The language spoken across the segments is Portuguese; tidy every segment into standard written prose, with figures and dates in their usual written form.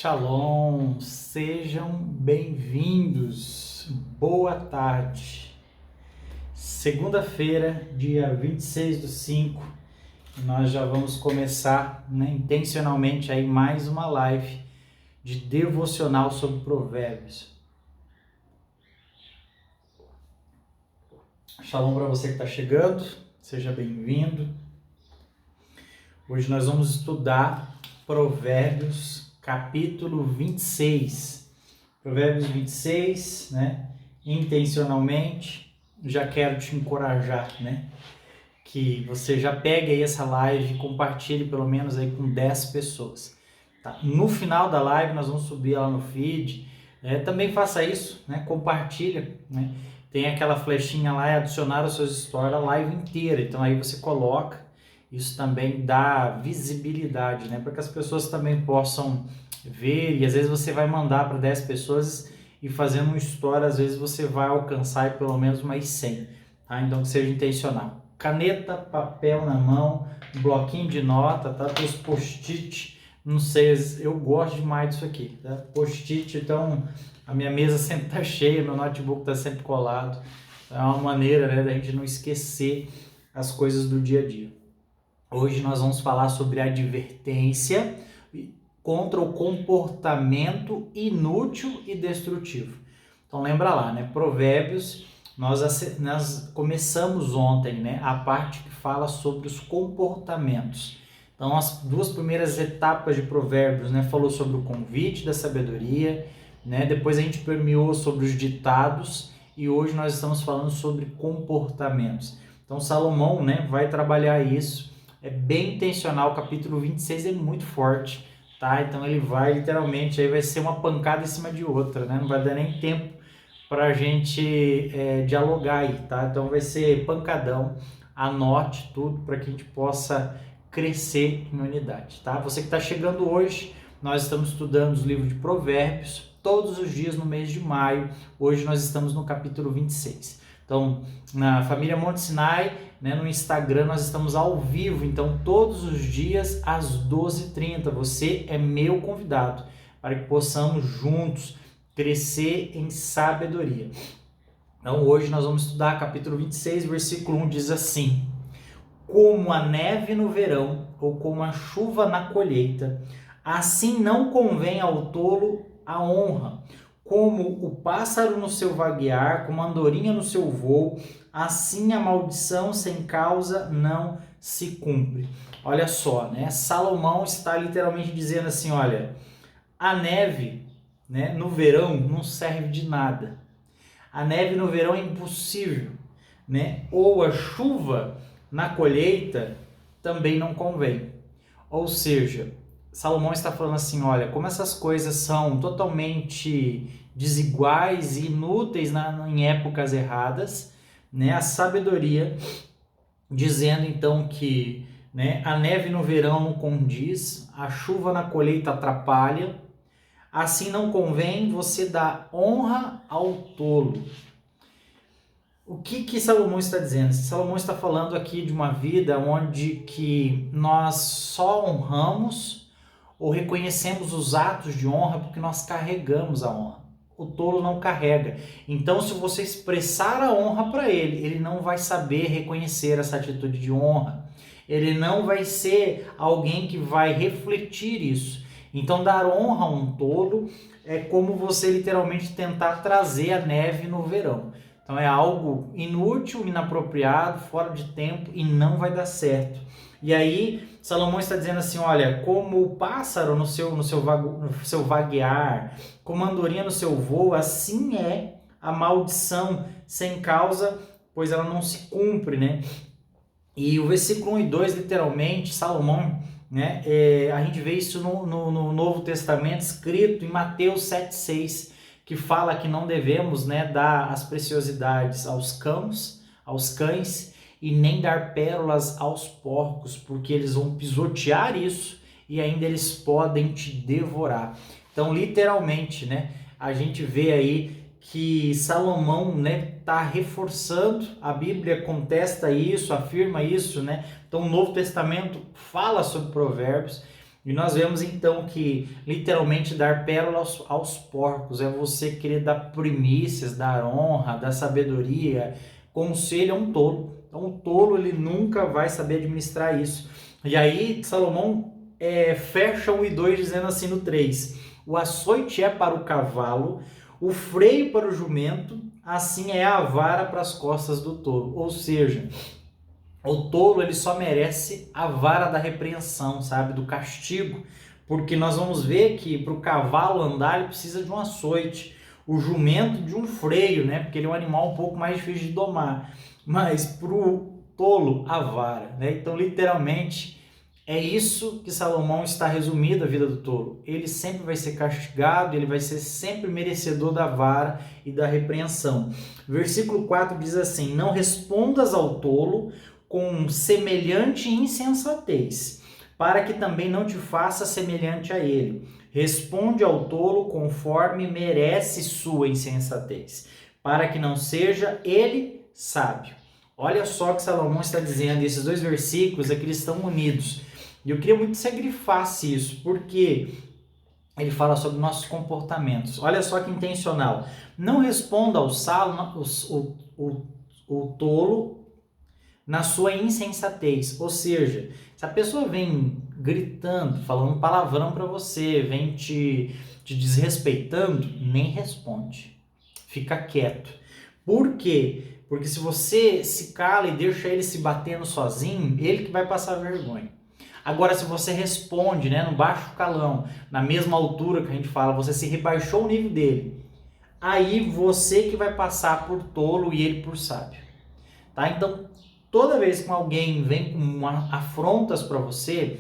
Shalom, sejam bem-vindos, boa tarde. Segunda-feira, dia 26/5, nós já vamos começar, intencionalmente aí mais uma live de devocional sobre provérbios. Shalom para você que está chegando, seja bem-vindo. Hoje nós vamos estudar Provérbios, capítulo 26. Provérbios 26, intencionalmente, já quero te encorajar, que você já pegue aí essa live e compartilhe pelo menos aí com 10 pessoas. Tá? No final da live nós vamos subir ela no feed, também faça isso, compartilha, Tem aquela flechinha lá e adicionar os seus stories a live inteira, então aí você coloca. Isso também dá visibilidade, para que as pessoas também possam ver, e às vezes você vai mandar para 10 pessoas e fazendo um story, às vezes você vai alcançar pelo menos mais 100, tá? Então que seja intencional. Caneta, papel na mão, um bloquinho de nota, tá? Os post-it, não sei, eu gosto demais disso aqui, tá? Post-it, então a minha mesa sempre tá cheia, meu notebook tá sempre colado, é uma maneira, da gente não esquecer as coisas do dia a dia. Hoje nós vamos falar sobre advertência contra o comportamento inútil e destrutivo. Então lembra lá, Provérbios, nós começamos ontem, a parte que fala sobre os comportamentos. Então as duas primeiras etapas de Provérbios, falou sobre o convite da sabedoria, depois a gente permeou sobre os ditados e hoje nós estamos falando sobre comportamentos. Então Salomão, vai trabalhar isso. É bem intencional, o capítulo 26 é muito forte, tá? Então ele vai literalmente, aí vai ser uma pancada em cima de outra, Não vai dar nem tempo pra gente dialogar aí, tá? Então vai ser pancadão, anote tudo para que a gente possa crescer em unidade, tá? Você que está chegando hoje, nós estamos estudando os livros de Provérbios, todos os dias no mês de maio, hoje nós estamos no capítulo 26. Então, na família Monte Sinai, no Instagram nós estamos ao vivo, então todos os dias às 12h30, você é meu convidado para que possamos juntos crescer em sabedoria. Então hoje nós vamos estudar capítulo 26, versículo 1, diz assim: como a neve no verão ou como a chuva na colheita, assim não convém ao tolo a honra. Como o pássaro no seu vaguear, como a andorinha no seu voo, assim a maldição sem causa não se cumpre. Olha só, Salomão está literalmente dizendo assim, olha, a neve, no verão não serve de nada. A neve no verão é impossível, Ou a chuva na colheita também não convém. Ou seja, Salomão está falando assim, olha, como essas coisas são totalmente desiguais e inúteis em épocas erradas, a sabedoria dizendo então que a neve no verão não condiz, a chuva na colheita atrapalha, assim não convém você dar honra ao tolo. O que Salomão está dizendo? Salomão está falando aqui de uma vida onde que nós só honramos ou reconhecemos os atos de honra porque nós carregamos a honra. O tolo não carrega. Então, se você expressar a honra para ele, ele não vai saber reconhecer essa atitude de honra. Ele não vai ser alguém que vai refletir isso. Então, dar honra a um tolo é como você literalmente tentar trazer a neve no verão. Então, é algo inútil, inapropriado, fora de tempo e não vai dar certo. E aí, Salomão está dizendo assim, olha, como o pássaro no seu vaguear, como a andorinha no seu voo, assim é a maldição sem causa, pois ela não se cumpre, E o versículo 1 e 2, literalmente, Salomão, a gente vê isso no Novo Testamento, escrito em Mateus 7,6, que fala que não devemos, dar as preciosidades aos cães, e nem dar pérolas aos porcos, porque eles vão pisotear isso e ainda eles podem te devorar. Então, literalmente, a gente vê aí que Salomão, tá reforçando, a Bíblia contesta isso, afirma isso, Então, o Novo Testamento fala sobre provérbios E nós vemos então que literalmente dar pérolas aos porcos é você querer dar primícias, dar honra, dar sabedoria, conselho a um tolo. Então o tolo ele nunca vai saber administrar isso. E aí Salomão fecha o I2 dizendo assim no 3: o açoite é para o cavalo, o freio para o jumento, assim é a vara para as costas do tolo. Ou seja, o tolo ele só merece a vara da repreensão, sabe, do castigo, porque nós vamos ver que para o cavalo andar ele precisa de um açoite, o jumento de um freio, né, porque ele é um animal um pouco mais difícil de domar, mas para o tolo a vara, né? Então literalmente é isso que Salomão está resumindo a vida do tolo. Ele sempre vai ser castigado, ele vai ser sempre merecedor da vara e da repreensão. Versículo 4 diz assim: não respondas ao tolo com semelhante insensatez, para que também não te faça semelhante a ele. Responde ao tolo conforme merece sua insensatez, para que não seja ele sábio. Olha só o que Salomão está dizendo, esses dois versículos aqui eles estão unidos. E eu queria muito que você grifasse isso, porque ele fala sobre nossos comportamentos. Olha só que intencional. Não responda ao o tolo na sua insensatez. Ou seja, se a pessoa vem gritando, falando palavrão para você, vem te desrespeitando, nem responde. Fica quieto. Por quê? Porque se você se cala e deixa ele se batendo sozinho, ele que vai passar vergonha. Agora, se você responde, né, no baixo calão, na mesma altura que a gente fala, você se rebaixou o nível dele, aí você que vai passar por tolo e ele por sábio. Tá? Então, toda vez que alguém vem com afrontas para você,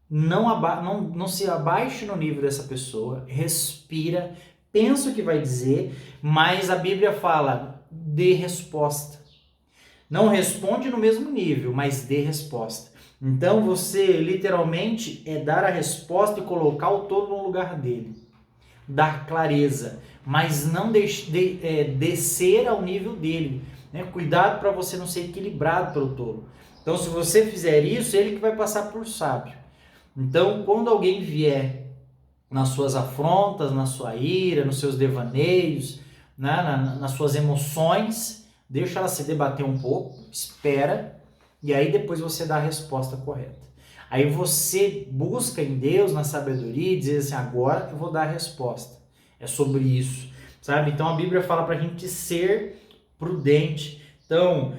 não se abaixe no nível dessa pessoa, respira, pensa o que vai dizer, mas a Bíblia fala, dê resposta. Não responde no mesmo nível, mas dê resposta. Então você literalmente dar a resposta e colocar o tolo no lugar dele. Dar clareza, mas não descer ao nível dele. Né? Cuidado para você não ser equilibrado pelo tolo. Então se você fizer isso, ele que vai passar por sábio. Então quando alguém vier nas suas afrontas, na sua ira, nos seus devaneios, né? nas suas emoções, deixa ela se debater um pouco, espera, e aí depois você dá a resposta correta. Aí você busca em Deus, na sabedoria, e diz assim, agora eu vou dar a resposta. É sobre isso, sabe? Então a Bíblia fala para a gente ser prudente. Então,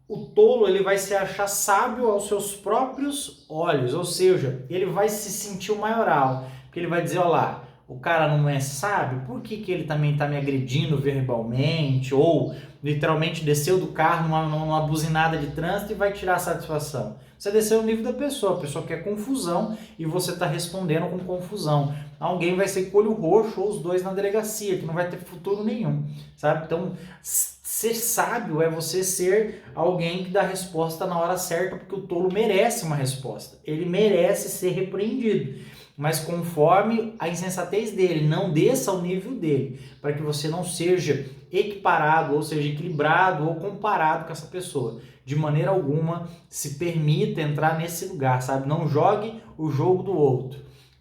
o tolo ele vai se achar sábio aos seus próprios olhos, ou seja, ele vai se sentir o maioral, porque ele vai dizer, olha lá, o cara não é sábio, por que ele também está me agredindo verbalmente, ou literalmente desceu do carro numa buzinada de trânsito e vai tirar a satisfação. Você desceu o nível da pessoa, a pessoa quer confusão e você está respondendo com confusão. Alguém vai ser com olho roxo ou os dois na delegacia, que não vai ter futuro nenhum, sabe? Então, ser sábio é você ser alguém que dá resposta na hora certa, porque o tolo merece uma resposta, ele merece ser repreendido. Mas conforme a insensatez dele, não desça ao nível dele, para que você não seja equiparado, ou seja, equilibrado ou comparado com essa pessoa. De maneira alguma se permita entrar nesse lugar, sabe? Não jogue o jogo do outro.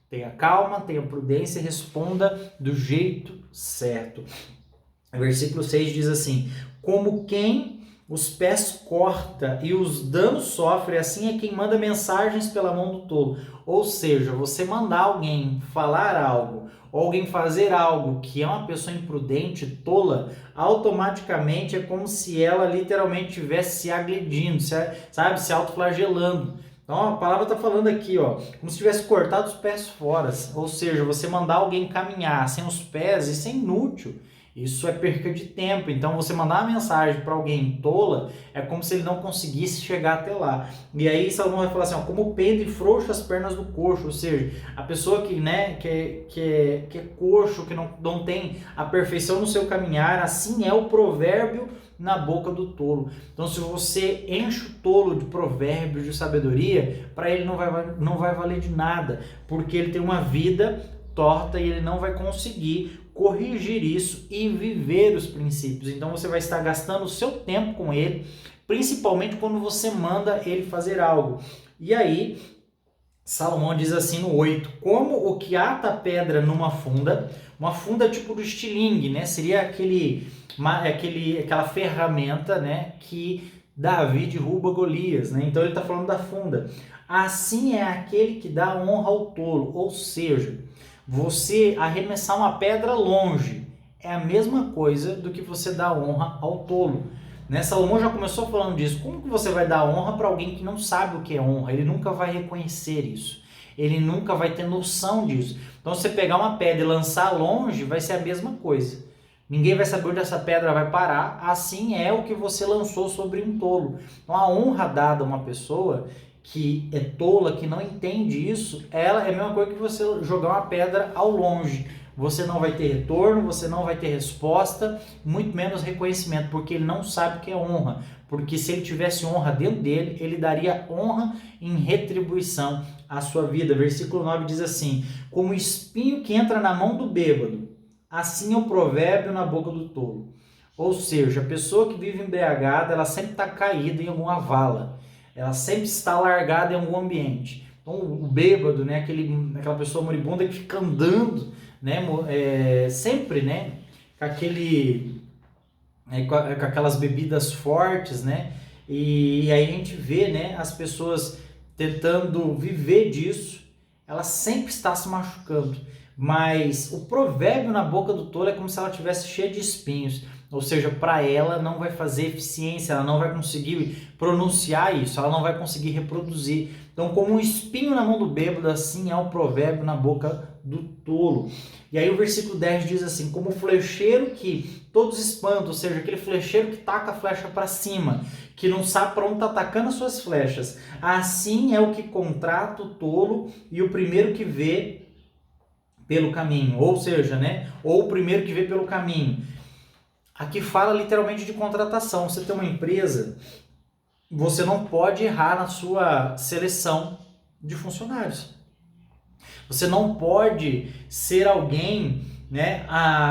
Tenha calma, tenha prudência e responda do jeito certo. O versículo 6 diz assim, como quem os pés corta e os danos sofre, assim é quem manda mensagens pela mão do tolo. Ou seja, você mandar alguém falar algo, ou alguém fazer algo que é uma pessoa imprudente, tola, automaticamente é como se ela literalmente estivesse se agredindo, sabe, se autoflagelando. Então a palavra está falando aqui, ó, como se tivesse cortado os pés fora. Ou seja, você mandar alguém caminhar sem os pés, isso é inútil. Isso é perca de tempo. Então, você mandar uma mensagem para alguém tola é como se ele não conseguisse chegar até lá. E aí, Salomão vai falar assim, ó, como pende e frouxo as pernas do coxo. Ou seja, a pessoa que é coxo, que não tem a perfeição no seu caminhar, assim é o provérbio na boca do tolo. Então, se você enche o tolo de provérbios, de sabedoria, para ele não vai valer de nada, porque ele tem uma vida torta e ele não vai conseguir corrigir isso e viver os princípios. Então você vai estar gastando o seu tempo com ele, principalmente quando você manda ele fazer algo. E aí Salomão diz assim no 8: como o que ata a pedra numa funda, uma funda tipo do estilingue, né? Seria aquela ferramenta, né, que Davi derruba Golias, né? Então ele está falando da funda. Assim é aquele que dá honra ao tolo, ou seja, você arremessar uma pedra longe é a mesma coisa do que você dar honra ao tolo. Né? Salomão já começou falando disso. Como que você vai dar honra para alguém que não sabe o que é honra? Ele nunca vai reconhecer isso. Ele nunca vai ter noção disso. Então, se você pegar uma pedra e lançar longe, vai ser a mesma coisa. Ninguém vai saber onde essa pedra vai parar. Assim é o que você lançou sobre um tolo. Então, a honra dada a uma pessoa que é tola, que não entende isso, ela é a mesma coisa que você jogar uma pedra ao longe. Você não vai ter retorno, você não vai ter resposta, muito menos reconhecimento, porque ele não sabe o que é honra. Porque se ele tivesse honra dentro dele, ele daria honra em retribuição à sua vida. Versículo 9 diz assim: como espinho que entra na mão do bêbado, assim é o provérbio na boca do tolo. Ou seja, a pessoa que vive embriagada, ela sempre está caída em alguma vala. Ela sempre está largada em algum ambiente. Então, o bêbado, né, aquela pessoa moribunda que fica andando, né, sempre, né, com aquelas bebidas fortes, né, e aí a gente vê, né, as pessoas tentando viver disso, ela sempre está se machucando. Mas o provérbio na boca do tolo é como se ela tivesse cheia de espinhos. Ou seja, para ela não vai fazer eficiência, ela não vai conseguir pronunciar isso, ela não vai conseguir reproduzir. Então, como um espinho na mão do bêbado, assim é o provérbio na boca do tolo. E aí o versículo 10 diz assim: como o flecheiro que todos espantam, ou seja, aquele flecheiro que taca a flecha para cima, que não sabe para onde está atacando as suas flechas. Assim é o que contrata o tolo e o primeiro que vê pelo caminho, ou seja, né, ou o primeiro que vê pelo caminho. Aqui fala literalmente de contratação. Você tem uma empresa, você não pode errar na sua seleção de funcionários. Você não pode ser alguém, né,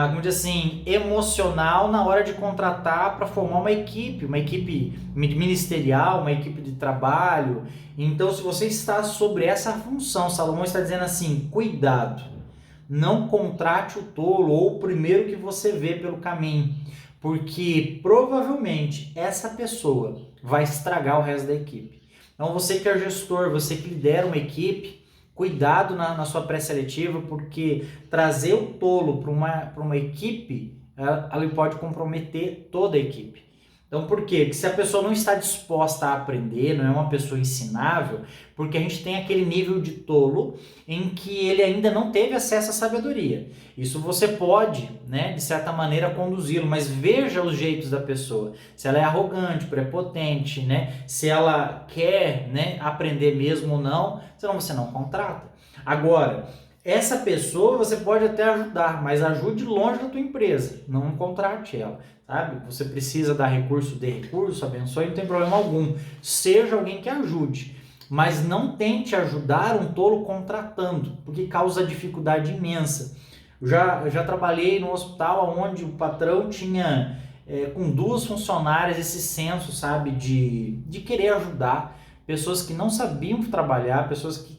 vamos dizer assim, emocional na hora de contratar para formar uma equipe ministerial, uma equipe de trabalho. Então, se você está sobre essa função, Salomão está dizendo assim: cuidado, não contrate o tolo ou o primeiro que você vê pelo caminho, porque provavelmente essa pessoa vai estragar o resto da equipe. Então, você que é gestor, você que lidera uma equipe, cuidado na sua pré-seletiva, porque trazer o tolo para uma equipe, ela pode comprometer toda a equipe. Então, por quê? Porque se a pessoa não está disposta a aprender, não é uma pessoa ensinável, porque a gente tem aquele nível de tolo em que ele ainda não teve acesso à sabedoria. Isso você pode, né, de certa maneira, conduzi-lo, mas veja os jeitos da pessoa. Se ela é arrogante, prepotente, né, se ela quer, né, aprender mesmo ou não, senão você não contrata. Agora, essa pessoa você pode até ajudar, mas ajude longe da tua empresa, não contrate ela. Sabe? Você precisa dar recurso, dê recurso, abençoe, não tem problema algum. Seja alguém que ajude, mas não tente ajudar um tolo contratando, porque causa dificuldade imensa. Eu já trabalhei no hospital onde o patrão tinha com 2 funcionárias esse senso, sabe, de querer ajudar, pessoas que não sabiam trabalhar, pessoas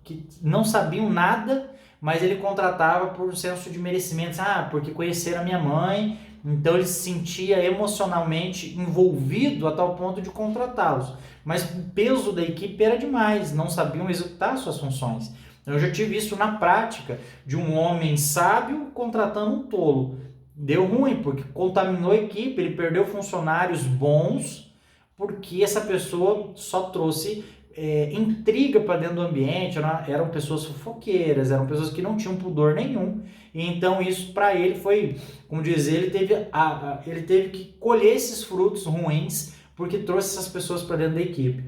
que não sabiam nada, mas ele contratava por um senso de merecimento, porque conheceram a minha mãe. Então ele se sentia emocionalmente envolvido a tal ponto de contratá-los. Mas o peso da equipe era demais, não sabiam executar suas funções. Eu já tive isso na prática, de um homem sábio contratando um tolo. Deu ruim, porque contaminou a equipe, ele perdeu funcionários bons, porque essa pessoa só trouxe intriga para dentro do ambiente, eram pessoas fofoqueiras, eram pessoas que não tinham pudor nenhum, e então isso para ele foi, como dizer, ele teve que colher esses frutos ruins, porque trouxe essas pessoas para dentro da equipe.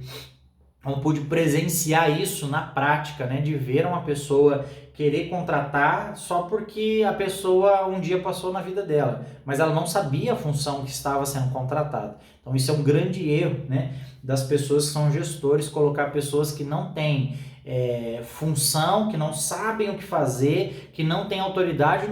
Então pude presenciar isso na prática, né, de ver uma pessoa querer contratar só porque a pessoa um dia passou na vida dela, mas ela não sabia a função que estava sendo contratada. Então isso é um grande erro, né, das pessoas que são gestores, colocar pessoas que não têm função, que não sabem o que fazer, que não têm autoridade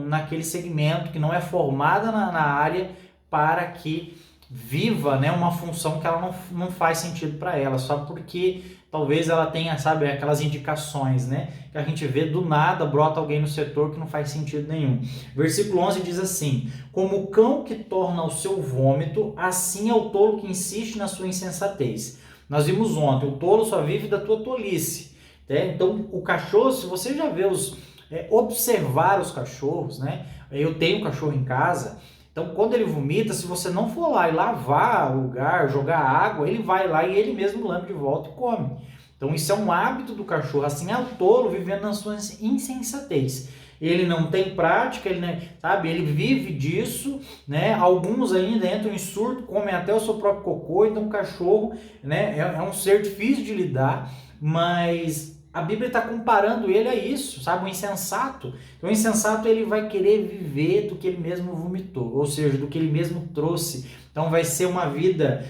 naquele segmento, que não é formada na área para que viva, né, uma função que ela não faz sentido para ela, só porque talvez ela tenha, sabe, aquelas indicações, né? Que a gente vê do nada, brota alguém no setor que não faz sentido nenhum. Versículo 11 diz assim: como o cão que torna o seu vômito, assim é o tolo que insiste na sua insensatez. Nós vimos ontem, o tolo só vive da tua tolice. Né? Então, o cachorro, se você já vê observar os cachorros, né? Eu tenho um cachorro em casa. Então, quando ele vomita, se você não for lá e lavar o lugar, jogar água, ele vai lá e ele mesmo lambe de volta e come. Então, isso é um hábito do cachorro. Assim é o tolo vivendo na sua insensatez. Ele não tem prática, ele vive disso, né? Alguns ainda entram em surto, comem até o seu próprio cocô. Então, o cachorro, né, é um ser difícil de lidar, mas a Bíblia está comparando ele a isso, sabe? O insensato. Então, o insensato ele vai querer viver do que ele mesmo vomitou, ou seja, do que ele mesmo trouxe. Então, vai ser uma vida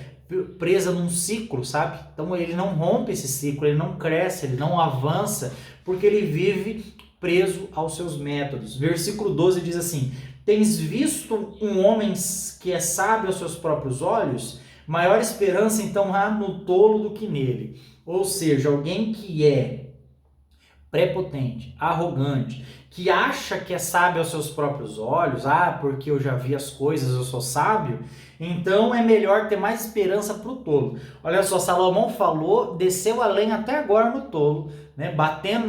presa num ciclo, sabe? Então, ele não rompe esse ciclo, ele não cresce, ele não avança, porque ele vive preso aos seus métodos. Versículo 12 diz assim: tens visto um homem que é sábio aos seus próprios olhos? Maior esperança, então, há no tolo do que nele. Ou seja, alguém que é prepotente, arrogante, que acha que é sábio aos seus próprios olhos, porque eu já vi as coisas, eu sou sábio, então é melhor ter mais esperança para o tolo. Olha só, Salomão falou, desceu além até agora no tolo, né, batendo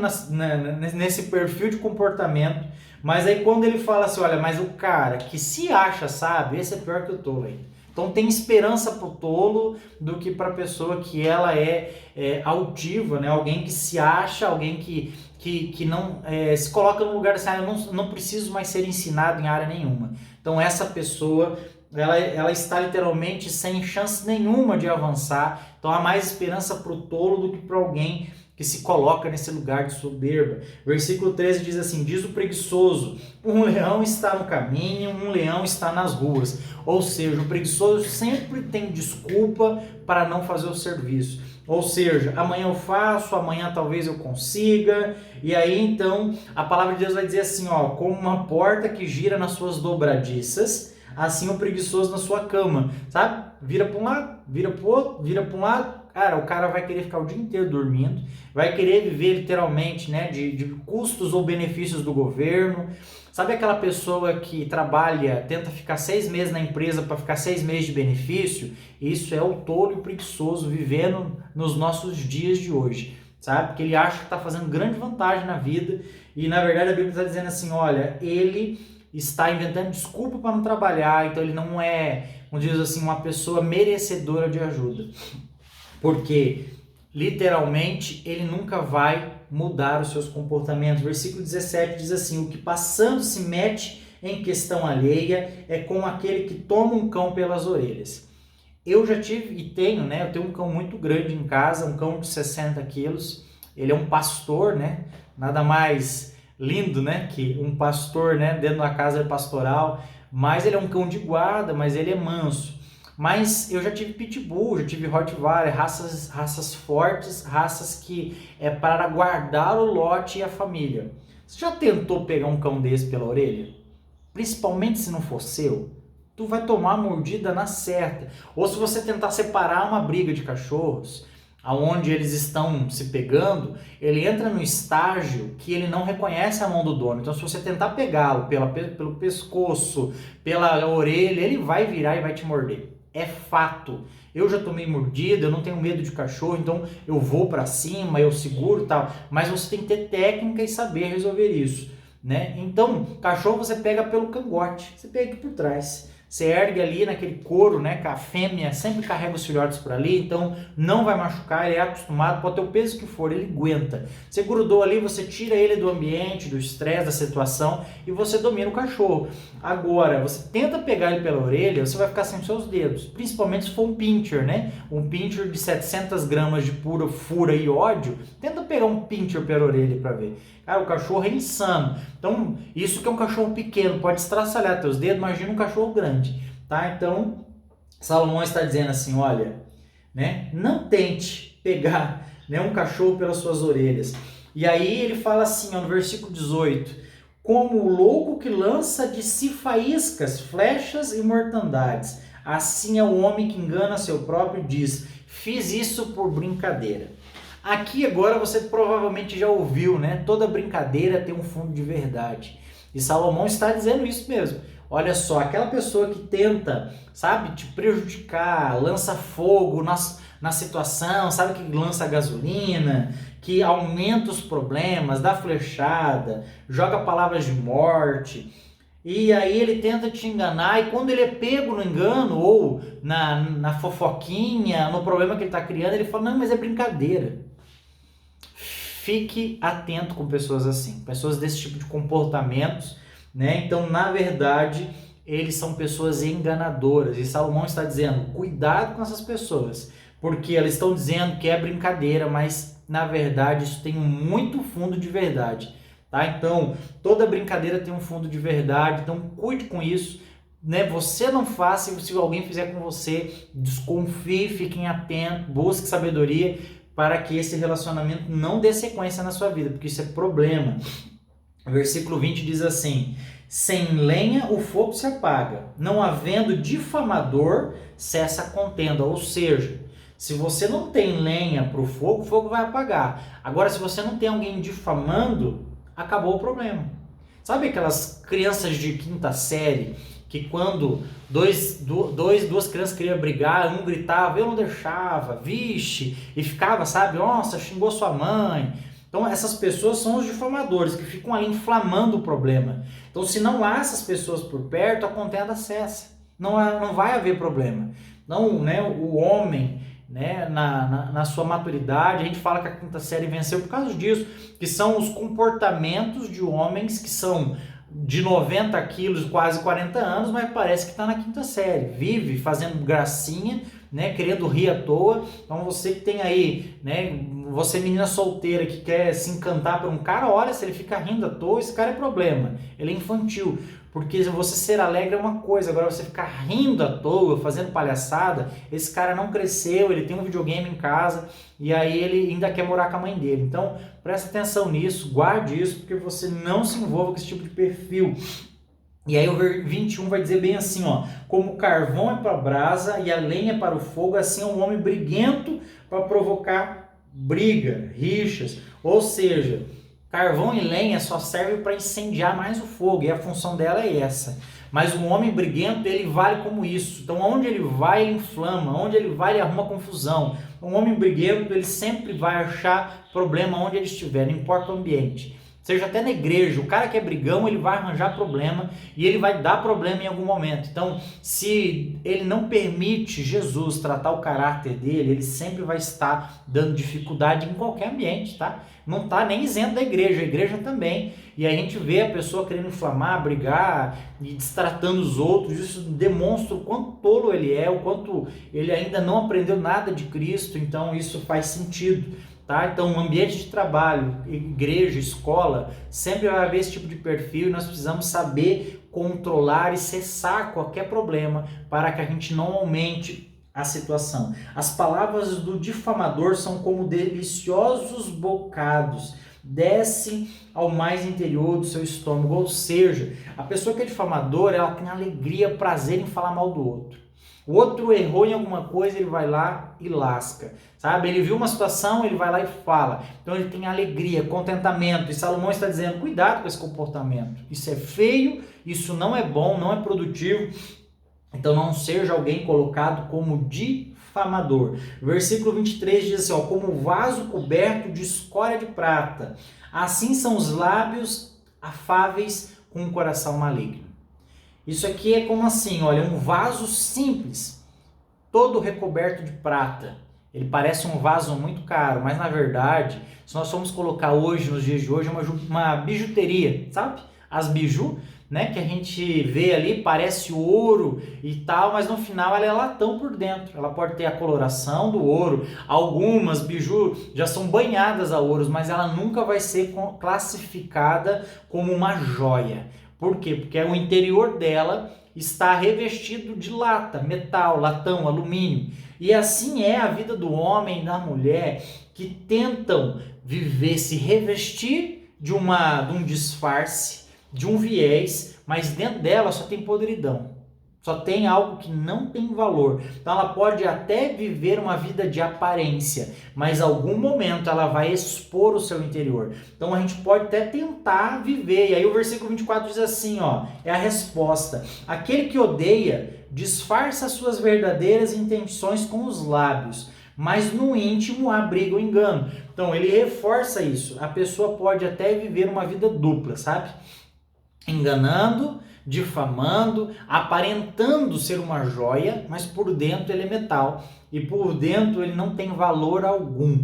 nesse perfil de comportamento, mas aí quando ele fala assim, olha, mas o cara que se acha sábio, esse é pior que o tolo ainda. Então tem esperança para o tolo do que para a pessoa que ela é altiva, né? Alguém que se acha, alguém que não se coloca no lugar assim, eu não preciso mais ser ensinado em área nenhuma. Então essa pessoa, ela está literalmente sem chance nenhuma de avançar. Então há mais esperança para o tolo do que para alguém que se coloca nesse lugar de soberba. Versículo 13 diz assim: diz o preguiçoso, um leão está no caminho, um leão está nas ruas. Ou seja, o preguiçoso sempre tem desculpa para não fazer o serviço. Ou seja, amanhã eu faço, amanhã talvez eu consiga. E aí então a palavra de Deus vai dizer assim, como uma porta que gira nas suas dobradiças, assim o preguiçoso na sua cama, sabe? Vira para um lado, vira para o outro, vira para um lado. Cara, o cara vai querer ficar o dia inteiro dormindo, vai querer viver literalmente, né, de custos ou benefícios do governo. Sabe aquela pessoa que trabalha, tenta ficar 6 meses na empresa para ficar 6 meses de benefício? Isso é o tolo e o preguiçoso vivendo nos nossos dias de hoje, sabe? Porque ele acha que está fazendo grande vantagem na vida e na verdade a Bíblia está dizendo assim, olha, ele está inventando desculpa para não trabalhar, então ele não é, como diz assim, uma pessoa merecedora de ajuda. Porque, literalmente, ele nunca vai mudar os seus comportamentos. Versículo 17 diz assim: o que passando se mete em questão alheia é como aquele que toma um cão pelas orelhas. Eu já tive e tenho, né? Eu tenho um cão muito grande em casa, um cão de 60 quilos. Ele é um pastor, né? Nada mais lindo, né? Que um pastor, né? Dentro da casa pastoral. Mas ele é um cão de guarda, mas ele é manso. Mas eu já tive pitbull, já tive rottweiler, raças fortes, raças que é para guardar o lote e a família. Você já tentou pegar um cão desse pela orelha? Principalmente se não for seu, tu vai tomar a mordida na certa. Ou se você tentar separar uma briga de cachorros, aonde eles estão se pegando, ele entra no estágio que ele não reconhece a mão do dono. Então se você tentar pegá-lo pelo pescoço, pela orelha, ele vai virar e vai te morder. É fato. Eu já tomei mordida, eu não tenho medo de cachorro, então eu vou para cima, eu seguro e tal. Mas você tem que ter técnica e saber resolver isso, né? Então, cachorro você pega pelo cangote, você pega aqui por trás. Você ergue ali naquele couro, né? Que a fêmea sempre carrega os filhotes por ali, então não vai machucar, ele é acostumado, pode ter o peso que for, ele aguenta. Você grudou ali, você tira ele do ambiente, do estresse, da situação e você domina o cachorro. Agora, você tenta pegar ele pela orelha, você vai ficar sem seus dedos, principalmente se for um pincher, né? Um pincher de 700 gramas de pura fúria e ódio, tenta pegar um pincher pela orelha para ver. Cara, o cachorro é insano. Então, isso que é um cachorro pequeno, pode estraçalhar teus dedos, imagina um cachorro grande, tá? Então, Salomão está dizendo assim, olha, né? Não tente pegar, né, um cachorro pelas suas orelhas. E aí ele fala assim, no versículo 18, como o louco que lança de si faíscas, flechas e mortandades, assim é o homem que engana seu próprio e diz, fiz isso por brincadeira. Aqui agora você provavelmente já ouviu, né? Toda brincadeira tem um fundo de verdade. E Salomão está dizendo isso mesmo. Olha só, aquela pessoa que tenta, sabe, te prejudicar, lança fogo na situação, sabe, que lança gasolina, que aumenta os problemas, dá flechada, joga palavras de morte, e aí ele tenta te enganar, e quando ele é pego no engano, ou na fofoquinha, no problema que ele está criando, ele fala, não, mas é brincadeira. Fique atento com pessoas assim, pessoas desse tipo de comportamentos, né? Então, na verdade, eles são pessoas enganadoras, e Salomão está dizendo, cuidado com essas pessoas, porque elas estão dizendo que é brincadeira, mas na verdade isso tem muito fundo de verdade, tá? Então, toda brincadeira tem um fundo de verdade, então cuide com isso, né? Você não faça, se alguém fizer com você, desconfie, fiquem atentos, busque sabedoria para que esse relacionamento não dê sequência na sua vida, porque isso é problema. O versículo 20 diz assim, sem lenha o fogo se apaga, não havendo difamador cessa a contenda, ou seja, se você não tem lenha para o fogo vai apagar. Agora, se você não tem alguém difamando, acabou o problema. Sabe aquelas crianças de quinta série que quando duas crianças queriam brigar, um gritava, eu não deixava, vixe, e ficava, sabe, nossa, xingou sua mãe. Então essas pessoas são os difamadores, que ficam ali inflamando o problema. Então se não há essas pessoas por perto, a contenda cessa, não vai haver problema. Não, né, o homem, né, na sua maturidade, a gente fala que a quinta série venceu por causa disso, que são os comportamentos de homens que são de 90 quilos, quase 40 anos, mas parece que está na quinta série, vive fazendo gracinha, né, querendo rir à toa. Então você que tem aí, né, você menina solteira que quer se encantar por um cara, olha, se ele fica rindo à toa, esse cara é problema, ele é infantil. Porque você ser alegre é uma coisa, agora você ficar rindo à toa, fazendo palhaçada, esse cara não cresceu, ele tem um videogame em casa e aí ele ainda quer morar com a mãe dele. Então, presta atenção nisso, guarde isso, porque você não se envolva com esse tipo de perfil. E aí o 21 vai dizer bem assim, ó, como o carvão é para a brasa e a lenha é para o fogo, assim é um homem briguento para provocar briga, rixas, ou seja, carvão e lenha só serve para incendiar mais o fogo, e a função dela é essa. Mas um homem briguento, ele vale como isso. Então, onde ele vai, ele inflama. Onde ele vai, ele arruma confusão. Um homem briguento, ele sempre vai achar problema onde ele estiver, não importa o ambiente. Seja até na igreja, o cara que é brigão, ele vai arranjar problema e ele vai dar problema em algum momento. Então, se ele não permite Jesus tratar o caráter dele, ele sempre vai estar dando dificuldade em qualquer ambiente, tá? Não está nem isento da igreja, a igreja também. E a gente vê a pessoa querendo inflamar, brigar e destratando os outros. Isso demonstra o quanto tolo ele é, o quanto ele ainda não aprendeu nada de Cristo. Então, isso faz sentido. Tá? Então, um ambiente de trabalho, igreja, escola, sempre vai haver esse tipo de perfil e nós precisamos saber controlar e cessar qualquer problema para que a gente não aumente a situação. As palavras do difamador são como deliciosos bocados, desce ao mais interior do seu estômago, ou seja, a pessoa que é difamadora, ela tem alegria, prazer em falar mal do outro. O outro errou em alguma coisa, ele vai lá e lasca, sabe? Ele viu uma situação, ele vai lá e fala. Então ele tem alegria, contentamento. E Salomão está dizendo, cuidado com esse comportamento. Isso é feio, isso não é bom, não é produtivo. Então não seja alguém colocado como difamador. Versículo 23 diz assim, ó, como vaso coberto de escória de prata. Assim são os lábios afáveis com um coração maligno. Isso aqui é como assim, olha, um vaso simples, todo recoberto de prata. Ele parece um vaso muito caro, mas na verdade, se nós formos colocar hoje, nos dias de hoje, uma bijuteria, sabe? As biju, né, que a gente vê ali, parece ouro e tal, mas no final ela é latão por dentro. Ela pode ter a coloração do ouro. Algumas biju já são banhadas a ouro, mas ela nunca vai ser classificada como uma joia. Por quê? Porque o interior dela está revestido de lata, metal, latão, alumínio. E assim é a vida do homem e da mulher que tentam viver, se revestir de um disfarce, de um viés, mas dentro dela só tem podridão. Só tem algo que não tem valor. Então ela pode até viver uma vida de aparência, mas em algum momento ela vai expor o seu interior. Então a gente pode até tentar viver. E aí o versículo 24 diz assim, ó, é a resposta. Aquele que odeia disfarça suas verdadeiras intenções com os lábios, mas no íntimo abriga o engano. Então ele reforça isso. A pessoa pode até viver uma vida dupla, sabe? Enganando, difamando, aparentando ser uma joia, mas por dentro ele é metal. E por dentro ele não tem valor algum.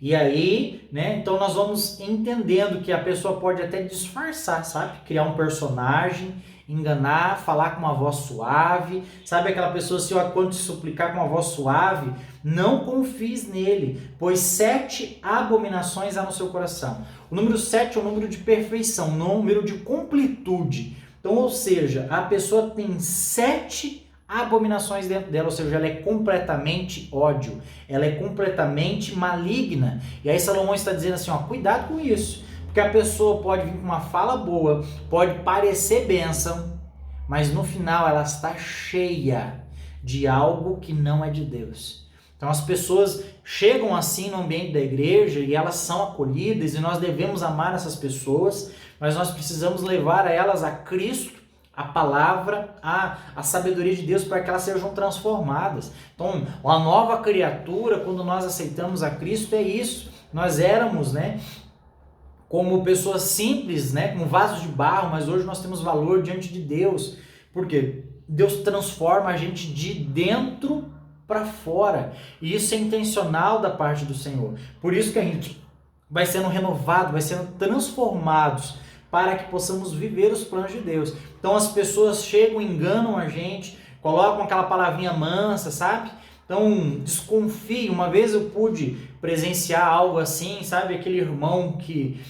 E aí, né, então nós vamos entendendo que a pessoa pode até disfarçar, sabe? Criar um personagem, enganar, falar com uma voz suave. Sabe aquela pessoa, se eu quando te suplicar com uma voz suave, não confies nele, pois 7 abominações há no seu coração. O número 7 é o número de perfeição, número de completude. Então, ou seja, a pessoa tem 7 abominações dentro dela, ou seja, ela é completamente ódio, ela é completamente maligna. E aí Salomão está dizendo assim, ó, cuidado com isso, porque a pessoa pode vir com uma fala boa, pode parecer bênção, mas no final ela está cheia de algo que não é de Deus. Então as pessoas chegam assim no ambiente da igreja e elas são acolhidas e nós devemos amar essas pessoas, mas nós precisamos levar a elas a Cristo, a palavra, a sabedoria de Deus para que elas sejam transformadas. Então, a nova criatura, quando nós aceitamos a Cristo, é isso. Nós éramos, né, como pessoas simples, né, com vasos de barro, mas hoje nós temos valor diante de Deus. Por quê? Deus transforma a gente de dentro para fora. E isso é intencional da parte do Senhor. Por isso que a gente vai sendo renovado, vai sendo transformados para que possamos viver os planos de Deus. Então as pessoas chegam, enganam a gente, colocam aquela palavrinha mansa, sabe? Então desconfie. Uma vez eu pude presenciar algo assim, sabe? Aquele irmão que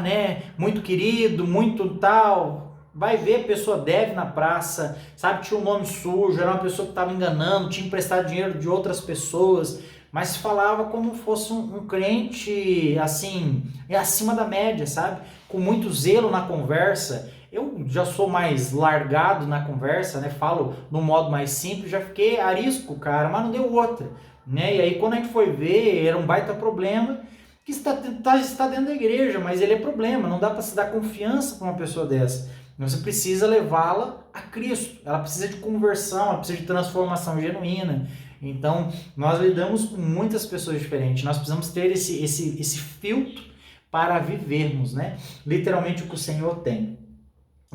né, muito querido, muito tal. Vai ver, a pessoa deve na praça, sabe? Tinha um nome sujo, era uma pessoa que estava enganando, tinha emprestado dinheiro de outras pessoas, mas falava como fosse um crente, assim, acima da média, sabe? Com muito zelo na conversa. Eu já sou mais largado na conversa, né? Falo no modo mais simples, já fiquei arisco, cara, mas não deu outra, né? E aí quando a gente foi ver, era um baita problema que está dentro da igreja, mas ele é problema, não dá para se dar confiança com uma pessoa dessa. Você precisa levá-la a Cristo, ela precisa de conversão, ela precisa de transformação genuína. Então, nós lidamos com muitas pessoas diferentes, nós precisamos ter esse filtro para vivermos, né? Literalmente o que o Senhor tem.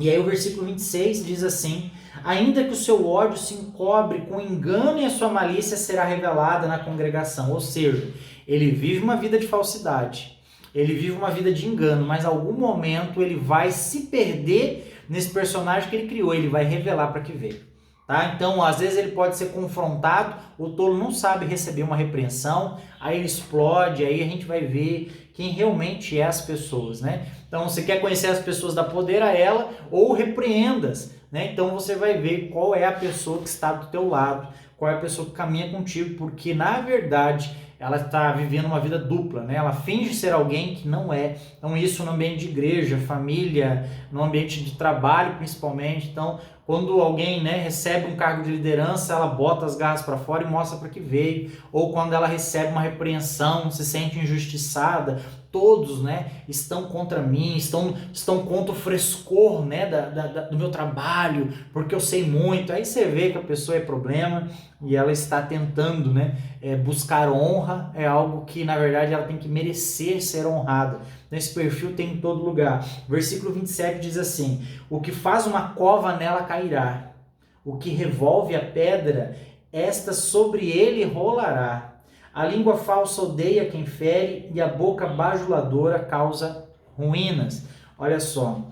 E aí o versículo 26 diz assim, ainda que o seu ódio se encobre com engano e a sua malícia será revelada na congregação. Ou seja, ele vive uma vida de falsidade, ele vive uma vida de engano, mas em algum momento ele vai se perder nesse personagem que ele criou, ele vai revelar para que veio. Tá? Então, às vezes ele pode ser confrontado, o tolo não sabe receber uma repreensão, aí ele explode, aí a gente vai ver quem realmente é as pessoas, né? Então, você quer conhecer as pessoas, dá poder a ela ou repreendas, né? Então, você vai ver qual é a pessoa que está do teu lado, qual é a pessoa que caminha contigo, porque, na verdade, ela está vivendo uma vida dupla, né? Ela finge ser alguém que não é. Então, isso no ambiente de igreja, família, no ambiente de trabalho, principalmente. Então, quando alguém, né, recebe um cargo de liderança, ela bota as garras para fora e mostra para que veio. Ou quando ela recebe uma repreensão, se sente injustiçada, todos, né, estão contra mim, estão contra o frescor, né, do meu trabalho, porque eu sei muito. Aí você vê que a pessoa é problema e ela está tentando, né, buscar honra, é algo que na verdade ela tem que merecer ser honrada. Esse perfil tem em todo lugar. Versículo 27 diz assim, o que faz uma cova nela cairá, o que revolve a pedra, esta sobre ele rolará. A língua falsa odeia quem fere e a boca bajuladora causa ruínas. Olha só,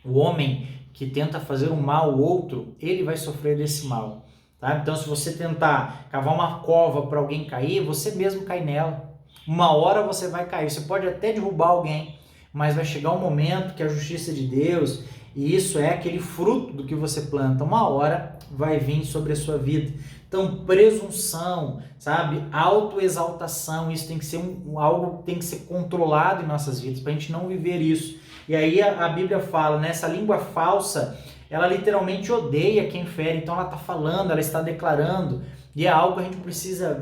o homem que tenta fazer um mal ao outro, ele vai sofrer desse mal. Tá? Então, se você tentar cavar uma cova para alguém cair, você mesmo cai nela. Uma hora você vai cair, você pode até derrubar alguém, mas vai chegar um momento que a justiça de Deus, e isso é aquele fruto do que você planta, uma hora vai vir sobre a sua vida. Então, presunção, sabe? Autoexaltação, isso tem que ser algo que tem que ser controlado em nossas vidas, para a gente não viver isso. E aí a Bíblia fala, né? Essa língua falsa, ela literalmente odeia quem fere, então ela está falando, ela está declarando, e é algo que a gente precisa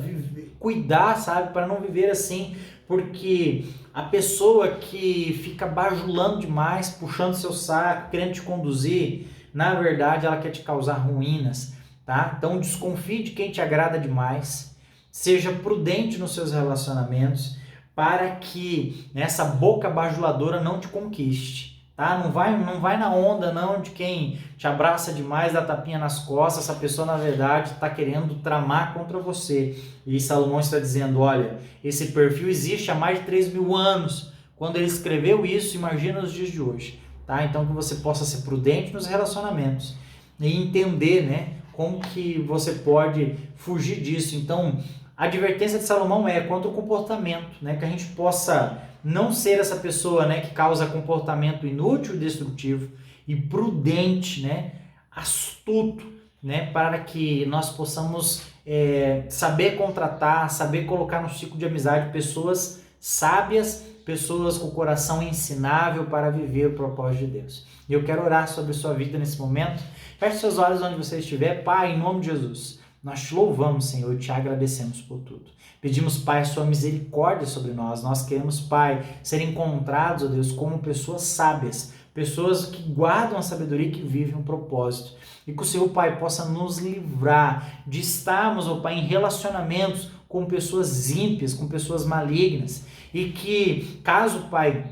cuidar, sabe, para não viver assim, porque a pessoa que fica bajulando demais, puxando seu saco, querendo te conduzir, na verdade ela quer te causar ruínas, tá? Então desconfie de quem te agrada demais, seja prudente nos seus relacionamentos, para que essa boca bajuladora não te conquiste, tá? Não vai na onda não de quem te abraça demais, dá tapinha nas costas. Essa pessoa na verdade está querendo tramar contra você. E Salomão está dizendo, olha, esse perfil existe há mais de 3.000 anos. Quando ele escreveu isso, imagina os dias de hoje, tá? Então que você possa ser prudente nos relacionamentos e entender, né, como que você pode fugir disso. Então, a advertência de Salomão é contra o comportamento, né? Que a gente possa não ser essa pessoa, né, que causa comportamento inútil e destrutivo, e prudente, né, astuto, né, para que nós possamos saber contratar, saber colocar no ciclo de amizade pessoas sábias, pessoas com o coração ensinável para viver o propósito de Deus. E eu quero orar sobre a sua vida nesse momento. Feche seus olhos onde você estiver. Pai, em nome de Jesus, nós te louvamos, Senhor, e te agradecemos por tudo. Pedimos, Pai, a sua misericórdia sobre nós. Nós queremos, Pai, ser encontrados, ó Deus, como pessoas sábias, pessoas que guardam a sabedoria e que vivem um propósito. E que o Senhor, Pai, possa nos livrar de estarmos, ó Pai, em relacionamentos com pessoas ímpias, com pessoas malignas. E que, caso, Pai,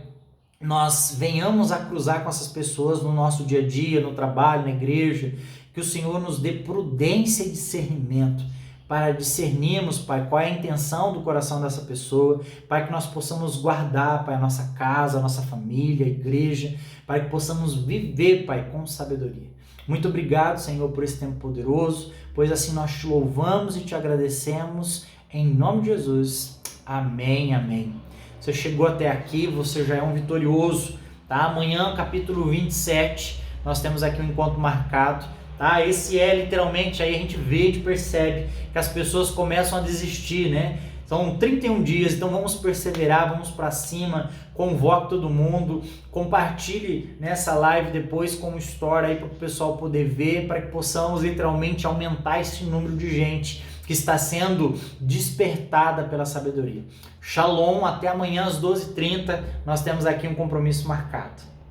nós venhamos a cruzar com essas pessoas no nosso dia a dia, no trabalho, na igreja, que o Senhor nos dê prudência e discernimento para discernirmos, Pai, qual é a intenção do coração dessa pessoa, para que nós possamos guardar, Pai, a nossa casa, a nossa família, a igreja, para que possamos viver, Pai, com sabedoria. Muito obrigado, Senhor, por esse tempo poderoso, pois assim nós te louvamos e te agradecemos, em nome de Jesus. Amém, amém. Você chegou até aqui, você já é um vitorioso, tá? Amanhã, capítulo 27, nós temos aqui um encontro marcado, tá? Esse é literalmente, aí a gente vê, a gente percebe que as pessoas começam a desistir, né? São 31 dias, então vamos perseverar, vamos para cima, convoque todo mundo, compartilhe nessa live depois como story aí para o pessoal poder ver, para que possamos literalmente aumentar esse número de gente que está sendo despertada pela sabedoria. Shalom, até amanhã às 12h30, nós temos aqui um compromisso marcado.